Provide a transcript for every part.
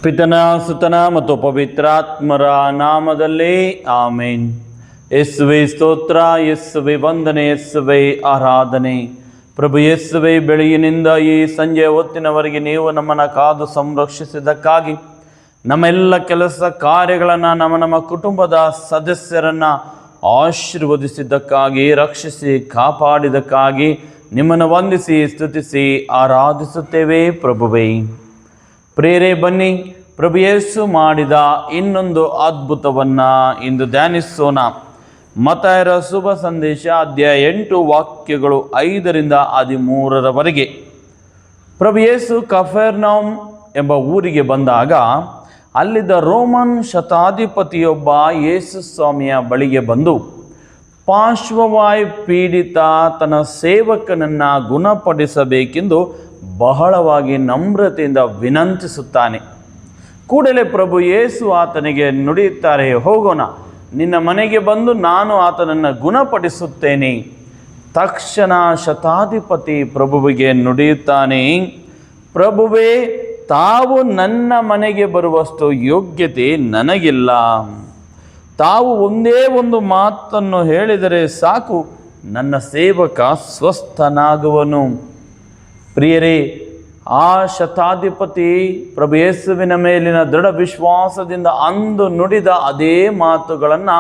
ಪಿತನ ಸುತನ ಮತ್ತು ಪವಿತ್ರಾತ್ಮರ ನಾಮದಲ್ಲಿ ಆಮೇನ್. ಯೇಸುವೆ ಸ್ತೋತ್ರ, ಯೇಸುವೆ ವಂದನೆ, ಯೇಸುವೆ ಆರಾಧನೆ. ಪ್ರಭು ಯೇಸುವೆ, ಬೆಳಗಿನಿಂದ ಈ ಸಂಜೆಯ ಹೊತ್ತಿನವರೆಗೆ ನೀವು ನಮ್ಮನ್ನು ಕಾದು ಸಂರಕ್ಷಿಸಿದ್ದಕ್ಕಾಗಿ, ನಮ್ಮೆಲ್ಲ ಕೆಲಸ ಕಾರ್ಯಗಳನ್ನು, ನಮ್ಮ ಕುಟುಂಬದ ಸದಸ್ಯರನ್ನು ಆಶೀರ್ವದಿಸಿದ್ದಕ್ಕಾಗಿ, ರಕ್ಷಿಸಿ ಕಾಪಾಡಿದ್ದಕ್ಕಾಗಿ ನಿಮ್ಮನ್ನು ವಂದಿಸಿ ಸ್ತುತಿಸಿ ಆರಾಧಿಸುತ್ತೇವೆ ಪ್ರಭುವೇ. ಪ್ರೇರೆ ಬನ್ನಿ, ಪ್ರಭು ಯೇಸು ಮಾಡಿದ ಇನ್ನೊಂದು ಅದ್ಭುತವನ್ನು ಇಂದು ಧ್ಯಾನಿಸೋಣ. ಮತ್ತಾಯರ ಶುಭ ಸಂದೇಶ ಅಧ್ಯಾಯ 8 ವಾಕ್ಯಗಳು 5ರಿಂದ 13ರವರೆಗೆ. ಪ್ರಭು ಯೇಸು ಕಫೆರ್ನೌಮ್ ಎಂಬ ಊರಿಗೆ ಬಂದಾಗ ಅಲ್ಲಿದ್ದ ರೋಮನ್ ಶತಾಧಿಪತಿಯೊಬ್ಬ ಯೇಸು ಸ್ವಾಮಿಯ ಬಳಿಗೆ ಬಂದು ಪಾರ್ಶ್ವವಾಯು ಪೀಡಿತ ತನ್ನ ಸೇವಕನನ್ನು ಗುಣಪಡಿಸಬೇಕೆಂದು ಬಹಳವಾಗಿ ನಮ್ರತೆಯಿಂದ ವಿನಂತಿಸುತ್ತಾನೆ. ಕೂಡಲೇ ಪ್ರಭು ಯೇಸು ಆತನಿಗೆ ನುಡಿಯುತ್ತಾರೆ, ಹೋಗೋಣ, ನಿನ್ನ ಮನೆಗೆ ಬಂದು ನಾನು ಆತನನ್ನು ಗುಣಪಡಿಸುತ್ತೇನೆ. ತಕ್ಷಣ ಶತಾಧಿಪತಿ ಪ್ರಭುವಿಗೆ ನುಡಿಯುತ್ತಾನೆ, ಪ್ರಭುವೇ, ತಾವು ನನ್ನ ಮನೆಗೆ ಬರುವಷ್ಟು ಯೋಗ್ಯತೆ ನನಗಿಲ್ಲ. ತಾವು ಒಂದೇ ಒಂದು ಮಾತನ್ನು ಹೇಳಿದರೆ ಸಾಕು, ನನ್ನ ಸೇವಕ ಸ್ವಸ್ಥನಾಗುವನು. ಪ್ರಿಯರೇ, ಆ ಶತಾಧಿಪತಿ ಪ್ರಭು ಯೇಸುವಿನ ಮೇಲಿನ ದೃಢ ವಿಶ್ವಾಸದಿಂದ ಅಂದು ನುಡಿದ ಅದೇ ಮಾತುಗಳನ್ನು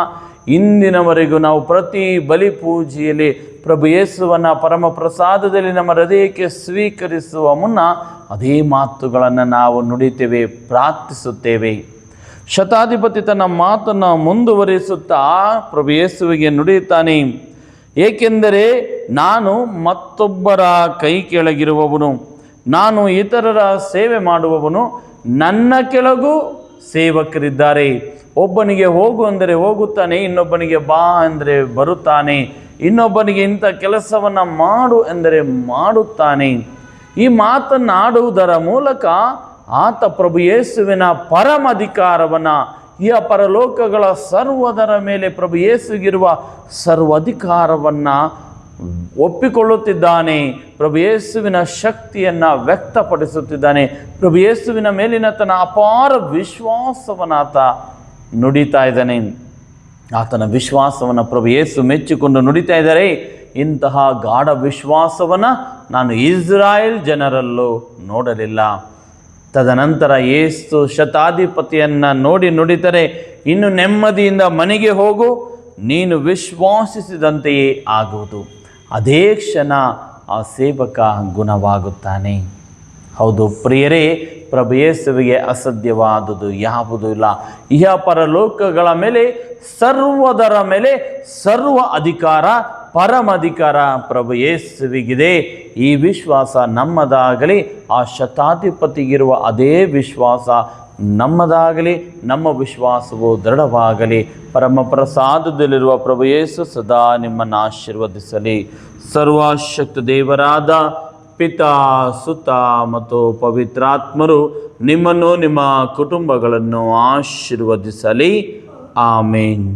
ಇಂದಿನವರೆಗೂ ನಾವು ಪ್ರತಿ ಬಲಿ ಪೂಜೆಯಲ್ಲಿ ಪ್ರಭು ಯೇಸುವನ್ನು ಪರಮ ಪ್ರಸಾದದಲ್ಲಿ ನಮ್ಮ ಹೃದಯಕ್ಕೆ ಸ್ವೀಕರಿಸುವ ಮುನ್ನ ಅದೇ ಮಾತುಗಳನ್ನು ನಾವು ನುಡಿತೇವೆ, ಪ್ರಾರ್ಥಿಸುತ್ತೇವೆ. ಶತಾಧಿಪತಿ ತನ್ನ ಮಾತನ್ನು ಮುಂದುವರಿಸುತ್ತಾ ಪ್ರಭು ಯೇಸುವಿಗೆ ನುಡಿಯುತ್ತಾನೆ, ಏಕೆಂದರೆ ನಾನು ಮತ್ತೊಬ್ಬರ ಕೈ ಕೆಳಗಿರುವವನು, ನಾನು ಇತರರ ಸೇವೆ ಮಾಡುವವನು, ನನ್ನ ಕೆಳಗೂ ಸೇವಕರಿದ್ದಾರೆ. ಒಬ್ಬನಿಗೆ ಹೋಗು ಅಂದರೆ ಹೋಗುತ್ತಾನೆ, ಇನ್ನೊಬ್ಬನಿಗೆ ಬಾ ಅಂದರೆ ಬರುತ್ತಾನೆ, ಇನ್ನೊಬ್ಬನಿಗೆ ಇಂಥ ಕೆಲಸವನ್ನು ಮಾಡು ಎಂದರೆ ಮಾಡುತ್ತಾನೆ. ಈ ಮಾತನ್ನಾಡುವುದರ ಮೂಲಕ ಆತ ಪ್ರಭು ಯೇಸುವಿನ ಪರಮಾಧಿಕಾರವನ್ನು, ಈ ಪರಲೋಕಗಳ ಸರ್ವದರ ಮೇಲೆ ಪ್ರಭು ಯೇಸುಗಿರುವ ಸರ್ವಾಧಿಕಾರವನ್ನು ಒಪ್ಪಿಕೊಳ್ಳುತ್ತಿದ್ದಾನೆ. ಪ್ರಭು ಯೇಸುವಿನ ಶಕ್ತಿಯನ್ನು ವ್ಯಕ್ತಪಡಿಸುತ್ತಿದ್ದಾನೆ. ಪ್ರಭು ಯೇಸುವಿನ ಮೇಲಿನ ತನ್ನ ಅಪಾರ ವಿಶ್ವಾಸವನ್ನು ಆತ ನುಡಿತಾ ಇದ್ದಾನೆ. ಆತನ ವಿಶ್ವಾಸವನ್ನು ಪ್ರಭು ಯೇಸು ಮೆಚ್ಚಿಕೊಂಡು ನುಡಿತಾ ಇದ್ದಾರೆ. ಇಂತಹ ಗಾಢ ವಿಶ್ವಾಸವನ್ನು ನಾನು ಇಸ್ರಾಯೇಲ್ ಜನರಲ್ಲೂ ನೋಡಲಿಲ್ಲ. ತದನಂತರ ಯೇಸು ಶತಾಧಿಪತಿಯನ್ನು ನೋಡಿ ನುಡಿತಾರೆ, ಇನ್ನು ನೆಮ್ಮದಿಯಿಂದ ಮನೆಗೆ ಹೋಗು, ನೀನು ವಿಶ್ವಾಸಿಸಿದಂತೆಯೇ ಆಗುವುದು. ಅದೇ ಕ್ಷಣ ಆ ಸೇವಕ ಗುಣವಾಗುತ್ತಾನೆ. ಹೌದು ಪ್ರಿಯರೇ, ಪ್ರಭು ಯೇಸುವಿಗೆ ಅಸಾಧ್ಯವಾದುದು ಯಾವುದೂ ಇಲ್ಲ. ಇಹ ಪರಲೋಕಗಳ ಮೇಲೆ, ಸರ್ವದರ ಮೇಲೆ ಸರ್ವ ಅಧಿಕಾರ, ಪರಮಾಧಿಕಾರ ಪ್ರಭು ಯೇಸುವಿಗಿದೆ. ಈ ವಿಶ್ವಾಸ ನಮ್ಮದಾಗಲಿ, ಆ ಶತಾಧಿಪತಿಗಿರುವ ಅದೇ ವಿಶ್ವಾಸ ನಮ್ಮದಾಗಲಿ, ನಮ್ಮ ವಿಶ್ವಾಸವು ದೃಢವಾಗಲಿ. ಪರಮ ಪ್ರಸಾದದಲ್ಲಿರುವ ಪ್ರಭು ಯೇಸು ಸದಾ ನಿಮ್ಮನ್ನು ಆಶೀರ್ವದಿಸಲಿ. ಸರ್ವಶಕ್ತ ದೇವರಾದ ಪಿತಾ, ಸುತ ಮತ್ತು ಪವಿತ್ರಾತ್ಮರು ನಿಮ್ಮನ್ನು, ನಿಮ್ಮ ಕುಟುಂಬಗಳನ್ನು ಆಶೀರ್ವದಿಸಲಿ. ಆಮೇನ್.